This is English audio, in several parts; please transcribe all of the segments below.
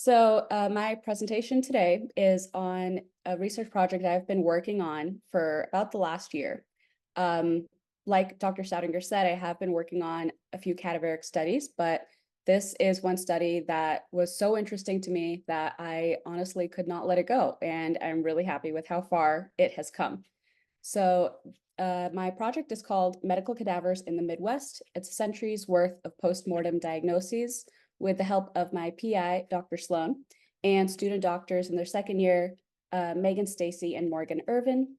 My presentation today is on a research project I've been working on for about the last year. Like Dr. Staudinger said, I have been working on a few cadaveric studies, but this is one study that was so interesting to me that I honestly could not let it go, and I'm really happy with how far it has come. My project is called Medical Cadavers in the Midwest. It's a century's worth of post-mortem diagnoses with the help of my PI, Dr. Sloan, and student doctors in their second year, Megan Stacy and Morgan Irvin.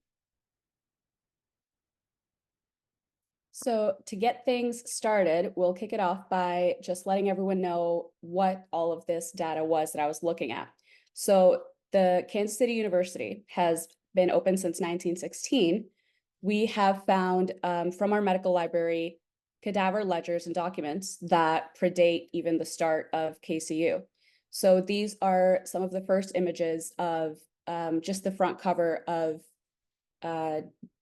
So to get things started, we'll kick it off by just letting everyone know what all of this data was that I was looking at. So the Kansas City University has been open since 1916. We have found from our medical library cadaver ledgers and documents that predate even the start of KCU. So these are some of the first images of just the front cover of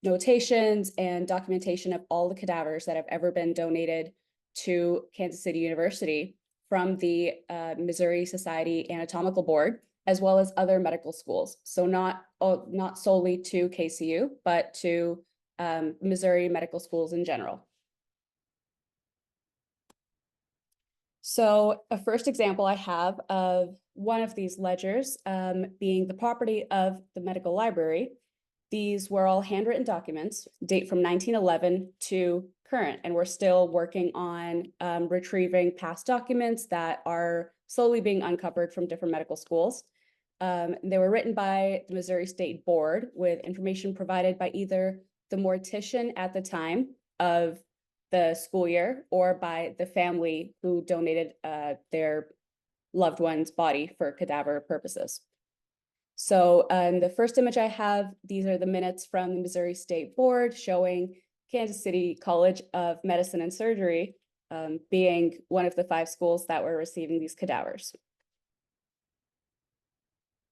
notations and documentation of all the cadavers that have ever been donated to Kansas City University from the Missouri Society Anatomical Board, as well as other medical schools. So not solely to KCU, but to Missouri medical schools in general. So a first example I have of one of these ledgers being the property of the medical library. These were all handwritten documents, date from 1911 to current, and we're still working on retrieving past documents that are slowly being uncovered from different medical schools. They were written by the Missouri State Board with information provided by either the mortician at the time of the school year or by the family who donated their loved one's body for cadaver purposes. So the first image I have, these are the minutes from the Missouri State Board showing Kansas City College of Medicine and Surgery being one of the 5 schools that were receiving these cadavers.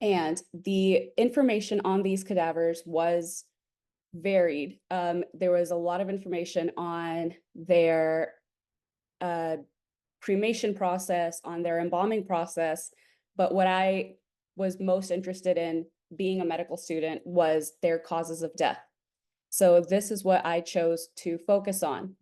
And the information on these cadavers was varied. There was a lot of information on their cremation process, on their embalming process, but what I was most interested in being a medical student was their causes of death. So this is what I chose to focus on.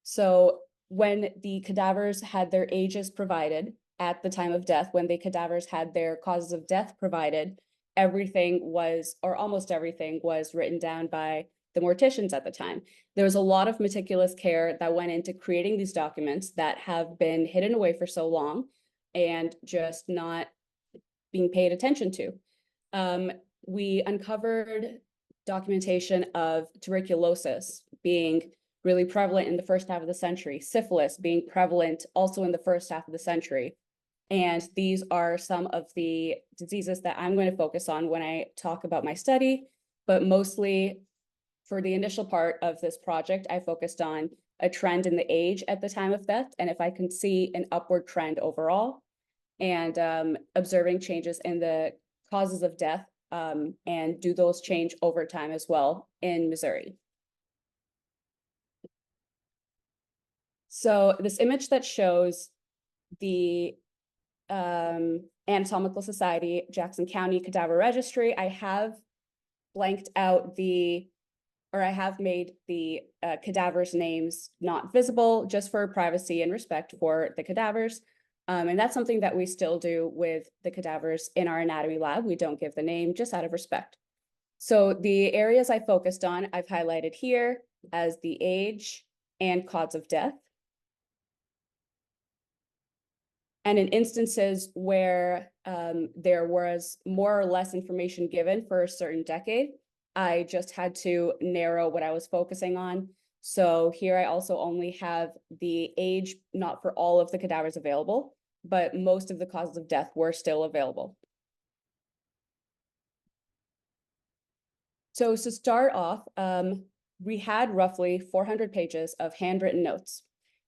So when the cadavers had their ages provided at the time of death, when the cadavers had their causes of death provided, everything was, or almost everything was written down by the morticians at the time. There was a lot of meticulous care that went into creating these documents that have been hidden away for so long and just not being paid attention to. We uncovered documentation of tuberculosis being really prevalent in the first half of the century, syphilis being prevalent also in the first half of the century. And these are some of the diseases that I'm going to focus on when I talk about my study, but mostly for the initial part of this project, I focused on a trend in the age at the time of death, and if I can see an upward trend overall, and observing changes in the causes of death, and do those change over time as well in Missouri. So this image that shows the Anatomical Society, Jackson County Cadaver Registry, I have blanked out I have made the cadavers' names not visible just for privacy and respect for the cadavers. And that's something that we still do with the cadavers in our anatomy lab. We don't give the name just out of respect. So the areas I focused on, I've highlighted here as the age and cause of death. And in instances where there was more or less information given for a certain decade, I just had to narrow what I was focusing on. So here I also only have the age, not for all of the cadavers available, but most of the causes of death were still available. So to start off, we had roughly 400 pages of handwritten notes.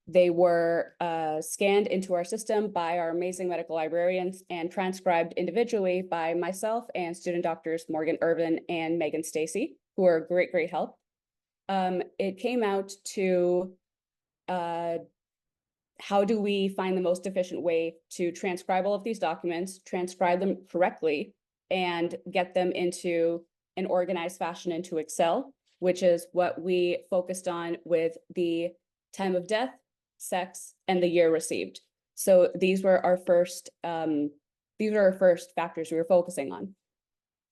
They were scanned into our system by our amazing medical librarians and transcribed individually by myself and student doctors Morgan Irvin and Megan Stacy, who are great, great help. It came out to how do we find the most efficient way to transcribe all of these documents, transcribe them correctly, and get them into an organized fashion into Excel, which is what we focused on with the time of death, sex, and the year received. So these were our first factors we were focusing on.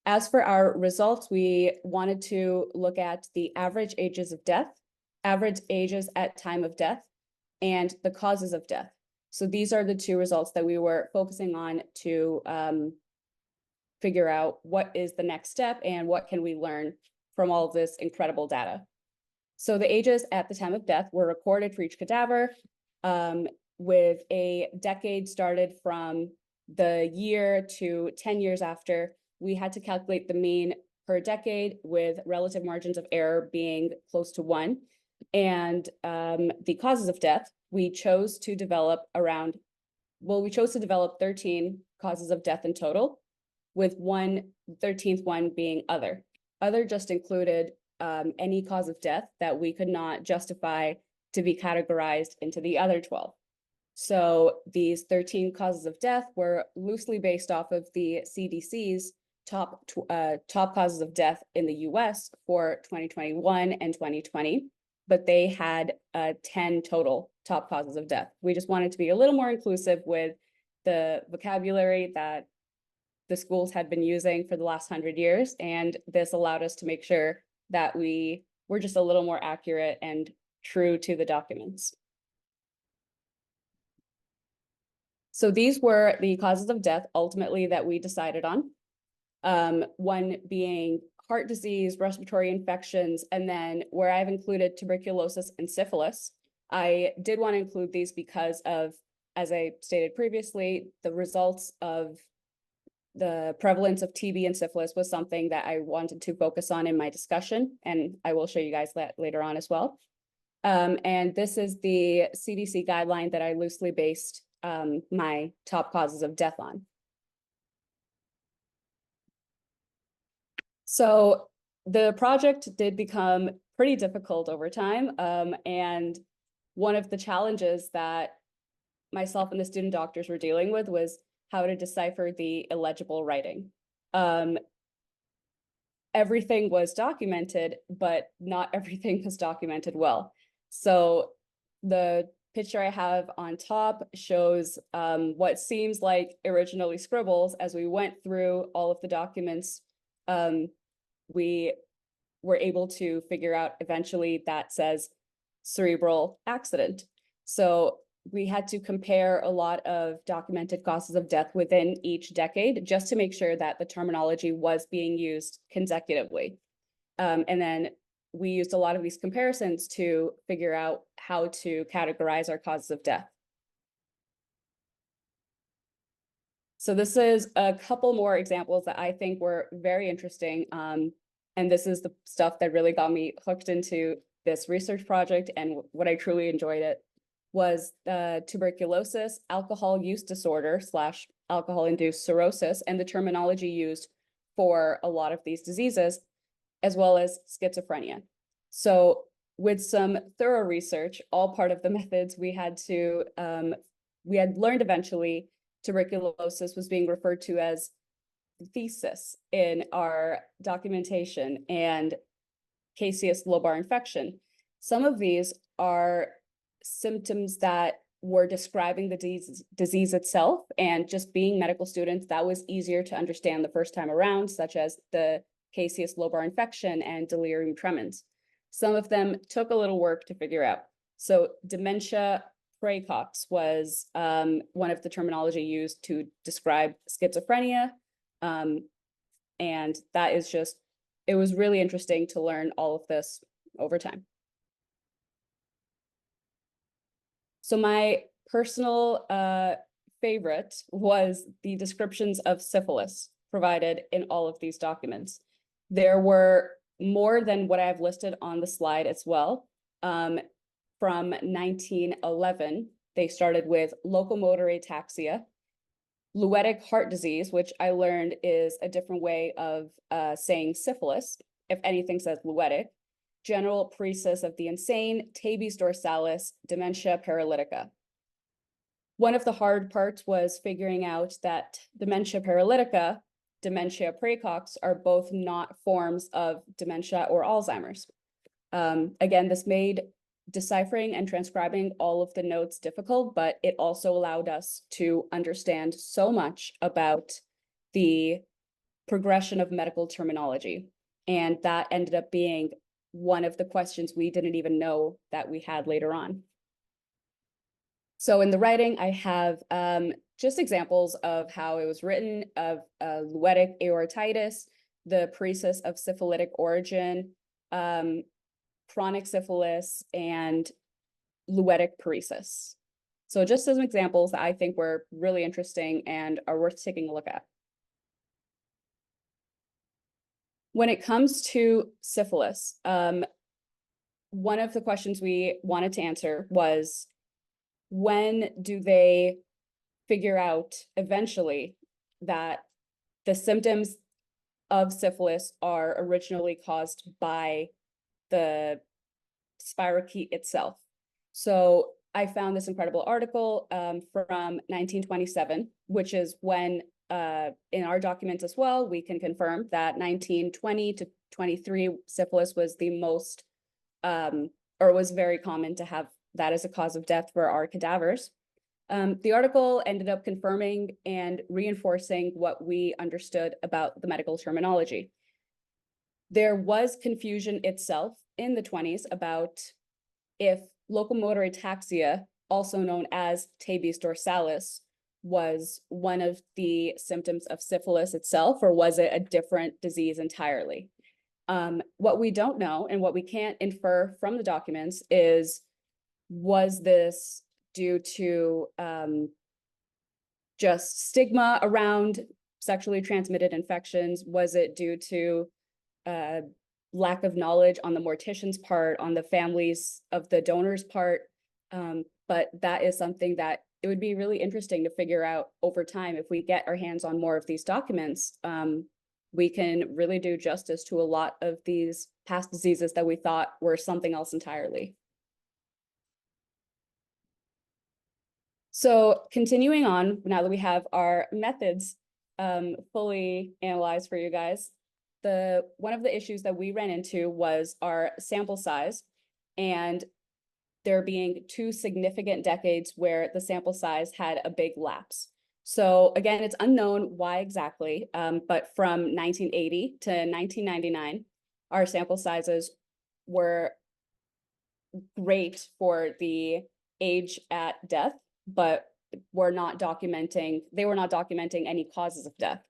As for our results, we wanted to look at the average ages of death, average ages at time of death, and the causes of death. So these are the two results that we were focusing on to figure out what is the next step and what can we learn from all of this incredible data. So the ages at the time of death were recorded for each cadaver, with a decade started from the year to 10 years after. We had to calculate the mean per decade with relative margins of error being close to 1. And the causes of death, we chose to develop 13 causes of death in total, with 13th one being other. Other just included any cause of death that we could not justify to be categorized into the other 12. So these 13 causes of death were loosely based off of the CDC's top causes of death in the US for 2021 and 2020, but they had 10 total top causes of death. We just wanted to be a little more inclusive with the vocabulary that the schools had been using for the last 100 years, and this allowed us to make sure that we were just a little more accurate and true to the documents. So these were the causes of death ultimately that we decided on. One being heart disease, respiratory infections, and then where I've included tuberculosis and syphilis. I did want to include these because of, as I stated previously, the results of the prevalence of TB and syphilis was something that I wanted to focus on in my discussion, and I will show you guys that later on as well. And this is the CDC guideline that I loosely based my top causes of death on. So the project did become pretty difficult over time, and one of the challenges that myself and the student doctors were dealing with was how to decipher the illegible writing. Everything was documented, but not everything was documented well. So the picture I have on top shows what seems like originally scribbles. As we went through all of the documents, we were able to figure out eventually that says cerebral accident. So we had to compare a lot of documented causes of death within each decade just to make sure that the terminology was being used consecutively. And then we used a lot of these comparisons to figure out how to categorize our causes of death. So this is a couple more examples that I think were very interesting. And this is the stuff that really got me hooked into this research project, and what I truly enjoyed it was tuberculosis, alcohol use disorder / alcohol-induced cirrhosis, and the terminology used for a lot of these diseases, as well as schizophrenia. So with some thorough research, all part of the methods, we had learned eventually tuberculosis was being referred to as thesis in our documentation, and caseous lobar infection. Some of these are symptoms that were describing the disease itself, and just being medical students, that was easier to understand the first time around, such as the caseous lobar infection and delirium tremens. Some of them took a little work to figure out. So dementia praecox was one of the terminology used to describe schizophrenia. And that is just, it was really interesting to learn all of this over time. So my personal favorite was the descriptions of syphilis provided in all of these documents. There were more than what I've listed on the slide as well. From 1911, they started with locomotor ataxia, luetic heart disease, which I learned is a different way of saying syphilis, if anything says luetic, general paresis of the insane, tabes dorsalis, dementia paralytica. One of the hard parts was figuring out that dementia paralytica, dementia praecox are both not forms of dementia or Alzheimer's. Again, this made deciphering and transcribing all of the notes difficult, but it also allowed us to understand so much about the progression of medical terminology. And that ended up being one of the questions we didn't even know that we had later on. So in the writing, I have just examples of how it was written, of luetic aortitis, the paresis of syphilitic origin, chronic syphilis, and luetic paresis. So just as examples that I think were really interesting and are worth taking a look at. When it comes to syphilis, one of the questions we wanted to answer was, when do they figure out eventually that the symptoms of syphilis are originally caused by the spirochete itself? So I found this incredible article from 1927, which is when in our documents as well, we can confirm that 1920 to 23 syphilis was the most, or was very common to have that as a cause of death for our cadavers. The article ended up confirming and reinforcing what we understood about the medical terminology. There was confusion itself in the 20s about if locomotor ataxia, also known as tabes dorsalis, was one of the symptoms of syphilis itself, or was it a different disease entirely? What we don't know and what we can't infer from the documents is, was this due to just stigma around sexually transmitted infections? Was it due to lack of knowledge on the mortician's part, on the families of the donor's part? But that is something that it would be really interesting to figure out over time. If we get our hands on more of these documents, we can really do justice to a lot of these past diseases that we thought were something else entirely. So continuing on, now that we have our methods fully analyzed for you guys, one of the issues that we ran into was our sample size, and there being 2 significant decades where the sample size had a big lapse. So again, it's unknown why exactly, but from 1980 to 1999, our sample sizes were great for the age at death, but they were not documenting any causes of death.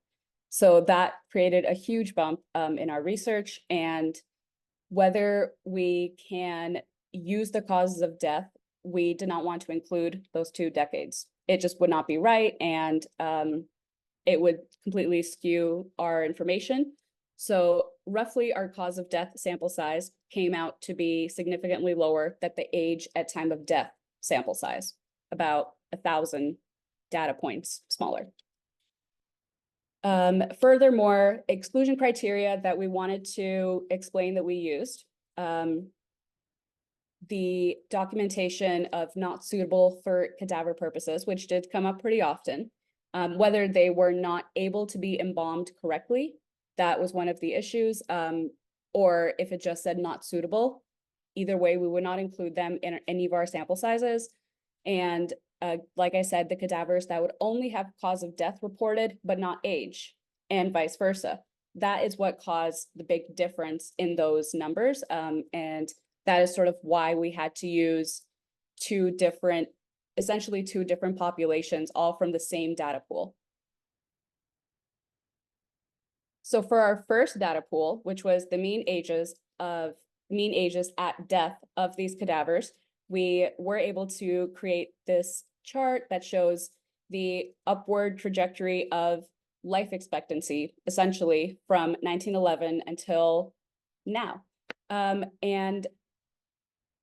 So that created a huge bump in our research, and whether we can use the causes of death, we did not want to include those 2 decades. It just would not be right, and it would completely skew our information. So roughly our cause of death sample size came out to be significantly lower than the age at time of death sample size, about 1,000 data points smaller. Furthermore, exclusion criteria that we wanted to explain that we used, the documentation of not suitable for cadaver purposes, which did come up pretty often, whether they were not able to be embalmed correctly, that was one of the issues, or if it just said not suitable. Either way, we would not include them in any of our sample sizes. And like I said, the cadavers that would only have cause of death reported, but not age, and vice versa. That is what caused the big difference in those numbers. And that is sort of why we had to use essentially two different populations, all from the same data pool. So for our first data pool, which was the mean ages at death of these cadavers, we were able to create this chart that shows the upward trajectory of life expectancy, essentially from 1911 until now. And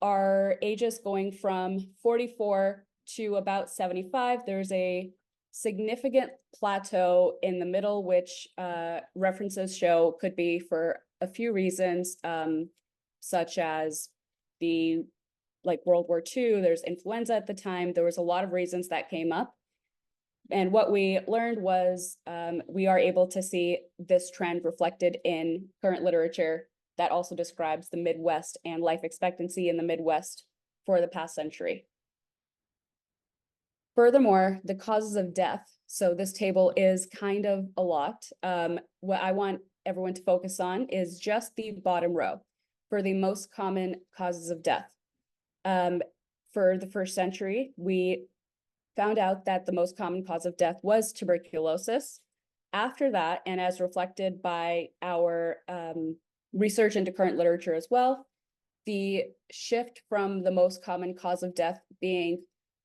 our ages going from 44 to about 75, there's a significant plateau in the middle, which references show could be for a few reasons, such as the like World War II, there's influenza at the time. There was a lot of reasons that came up. And what we learned was we are able to see this trend reflected in current literature that also describes the Midwest and life expectancy in the Midwest for the past century. Furthermore, the causes of death. So this table is kind of a lot. What I want everyone to focus on is just the bottom row for the most common causes of death. For the first century, we found out that the most common cause of death was tuberculosis. After that, and as reflected by our research into current literature as well, the shift from the most common cause of death being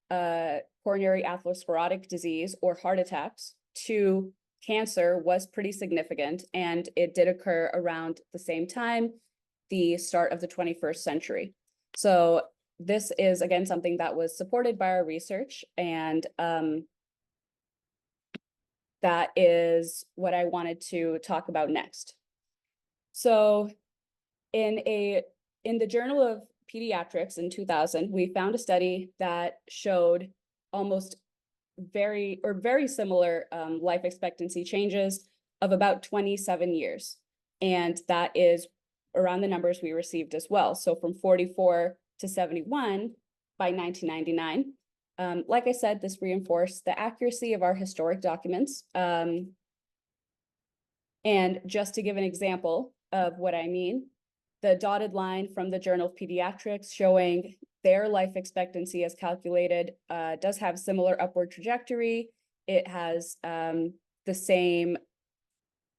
coronary atherosclerotic disease or heart attacks to cancer was pretty significant, and it did occur around the same time, the start of the 21st century. So this is, again, something that was supported by our research, and that is what I wanted to talk about next. So in the Journal of Pediatrics in 2000, we found a study that showed almost very similar life expectancy changes of about 27 years. And that is around the numbers we received as well. So from 44 to 71 by 1999. Like I said, this reinforced the accuracy of our historic documents. And just to give an example of what I mean, the dotted line from the Journal of Pediatrics showing their life expectancy as calculated does have similar upward trajectory. It has the same,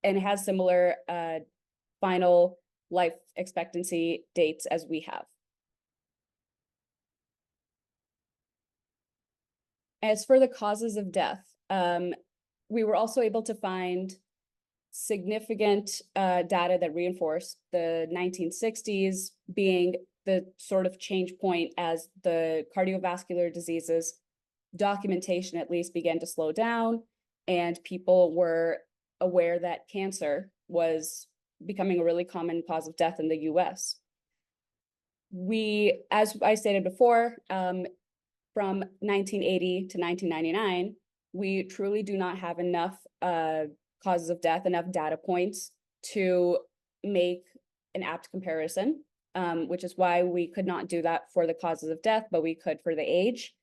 and has similar final life expectancy dates as we have. As for the causes of death, we were also able to find significant data that reinforced the 1960s being the sort of change point as the cardiovascular diseases documentation at least began to slow down, and people were aware that cancer was becoming a really common cause of death in the US. We, as I stated before, from 1980 to 1999, we truly do not have enough causes of death, enough data points to make an apt comparison, which is why we could not do that for the causes of death, but we could for the age.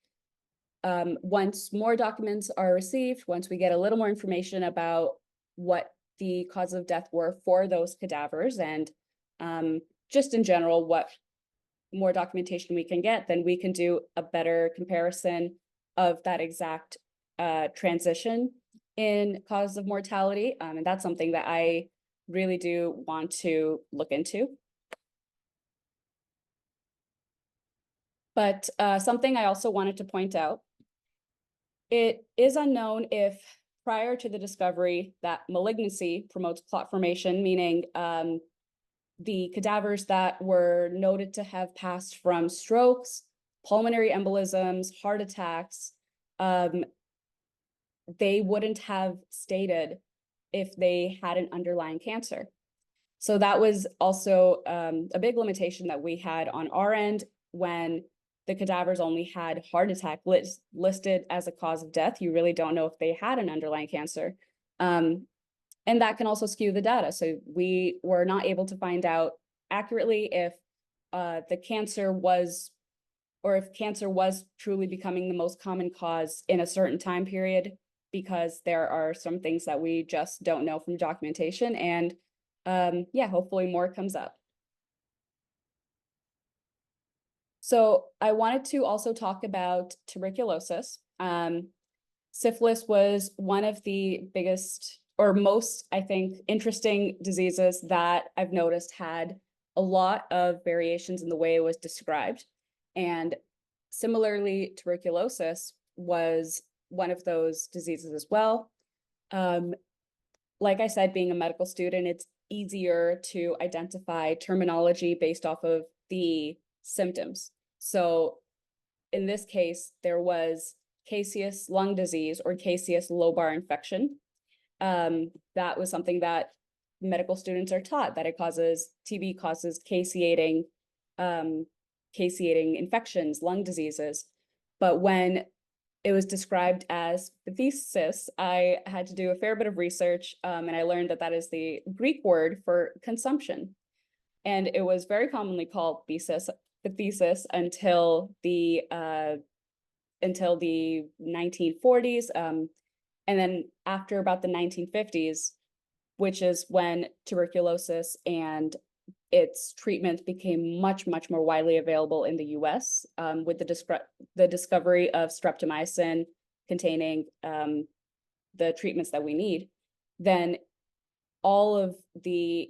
Once more documents are received, once we get a little more information about what the causes of death were for those cadavers, and just in general, what more documentation we can get, then we can do a better comparison of that exact transition in causes of mortality. And that's something that I really do want to look into. But something I also wanted to point out, it is unknown if prior to the discovery that malignancy promotes clot formation, meaning the cadavers that were noted to have passed from strokes, pulmonary embolisms, heart attacks, they wouldn't have stated if they had an underlying cancer. So that was also a big limitation that we had on our end when the cadavers only had heart attack listed as a cause of death. You really don't know if they had an underlying cancer. And that can also skew the data. So we were not able to find out accurately if the cancer was, or if cancer was truly becoming the most common cause in a certain time period, because there are some things that we just don't know from documentation. And yeah, hopefully more comes up. So I wanted to also talk about tuberculosis. Syphilis was one of the biggest or most, I think, interesting diseases that I've noticed had a lot of variations in the way it was described. And similarly, tuberculosis was one of those diseases as well. Like I said, being a medical student, it's easier to identify terminology based off of the symptoms. So in this case, there was caseous lung disease or caseous lobar infection. That was something that medical students are taught, that it causes, TB causes caseating caseating infections, lung diseases. But when it was described as phthisis, I had to do a fair bit of research, and I learned that that is the Greek word for consumption. And it was very commonly called phthisis until the 1940s. And then after about the 1950s, which is when tuberculosis and its treatment became much, much more widely available in the US, with the discovery of streptomycin containing the treatments that we need, then all of the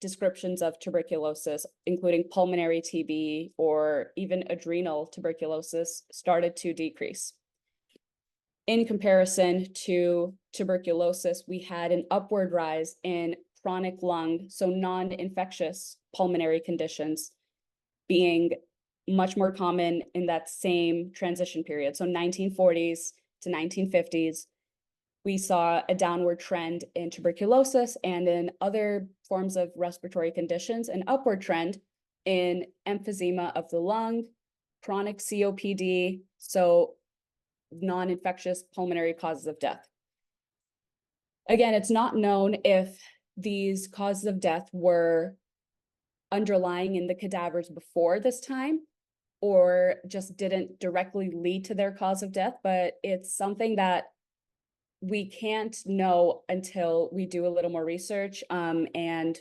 descriptions of tuberculosis, including pulmonary TB or even adrenal tuberculosis, started to decrease. In comparison to tuberculosis, we had an upward rise in chronic lung, so non-infectious pulmonary conditions being much more common in that same transition period. So 1940s to 1950s, we saw a downward trend in tuberculosis, and in other forms of respiratory conditions, an upward trend in emphysema of the lung, chronic COPD, so non-infectious pulmonary causes of death. Again, it's not known if these causes of death were underlying in the cadavers before this time or just didn't directly lead to their cause of death, but it's something that we can't know until we do a little more research, and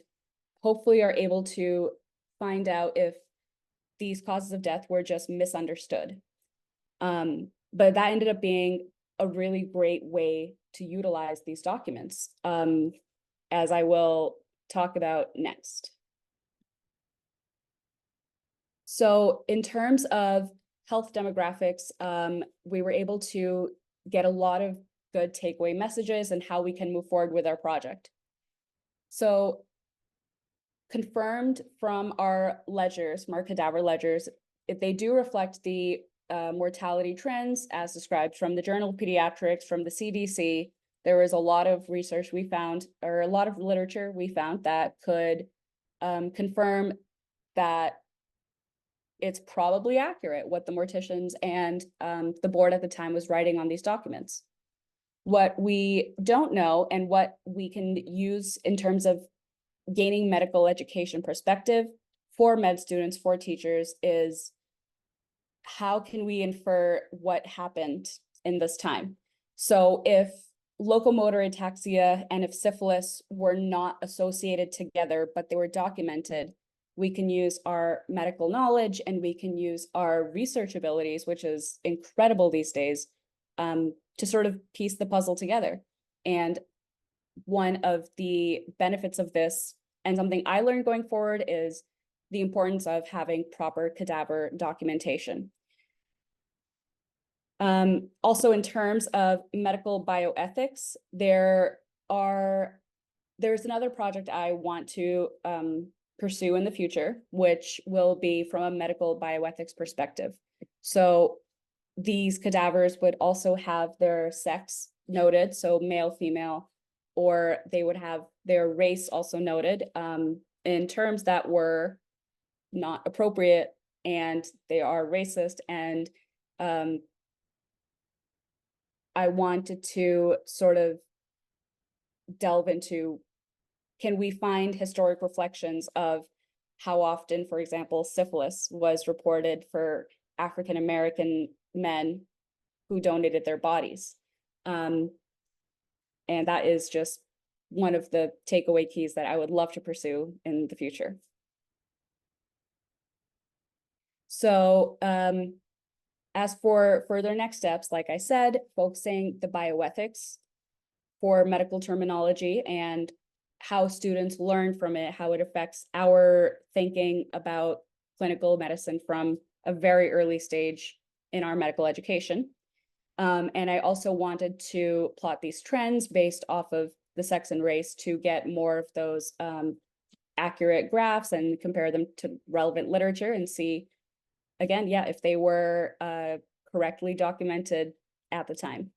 hopefully are able to find out if these causes of death were just misunderstood. But that ended up being a really great way to utilize these documents, as I will talk about next. So in terms of health demographics, we were able to get a lot of good takeaway messages and how we can move forward with our project. So confirmed from our ledgers, from our cadaver ledgers, if they do reflect the mortality trends as described from the Journal of Pediatrics, from the CDC. There was a lot of research we found, or a lot of literature we found that could confirm that it's probably accurate what the morticians and the board at the time was writing on these documents. What we don't know and what we can use in terms of gaining medical education perspective for med students, for teachers, is how can we infer what happened in this time? So if locomotor ataxia and if syphilis were not associated together, but they were documented, we can use our medical knowledge and we can use our research abilities, which is incredible these days, to sort of piece the puzzle together. And one of the benefits of this, and something I learned going forward, is the importance of having proper cadaver documentation. Also, in terms of medical bioethics, there's another project I want to pursue in the future, which will be from a medical bioethics perspective. So these cadavers would also have their sex noted, so male, female, or they would have their race also noted in terms that were not appropriate and they are racist. And I wanted to sort of delve into, can we find historic reflections of how often, for example, syphilis was reported for African American men who donated their bodies? And that is just one of the takeaway keys that I would love to pursue in the future. So as for further next steps, like I said, focusing the bioethics for medical terminology and how students learn from it, how it affects our thinking about clinical medicine from a very early stage in our medical education. And I also wanted to plot these trends based off of the sex and race to get more of those accurate graphs and compare them to relevant literature and see, again, yeah, if they were correctly documented at the time.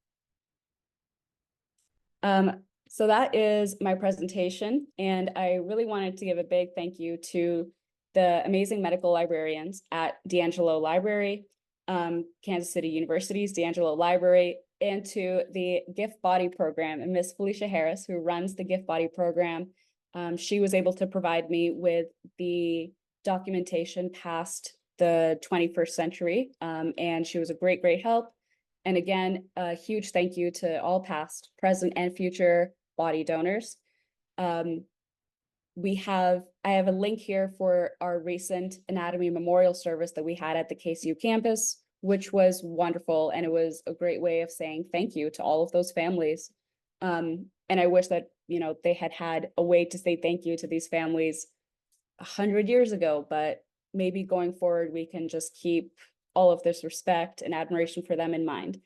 So that is my presentation, and I really wanted to give a big thank you to the amazing medical librarians at D'Angelo Library, Kansas City University's D'Angelo Library, and to the Gift Body Program and Miss Felicia Harris, who runs the Gift Body Program. She was able to provide me with the documentation past the 21st century, and she was a great, great help. And again, a huge thank you to all past, present, and future body donors. I have a link here for our recent anatomy memorial service that we had at the KCU campus, which was wonderful. And it was a great way of saying thank you to all of those families. And I wish that, they had a way to say thank you to these families 100 years ago, but maybe going forward, we can just keep all of this respect and admiration for them in mind.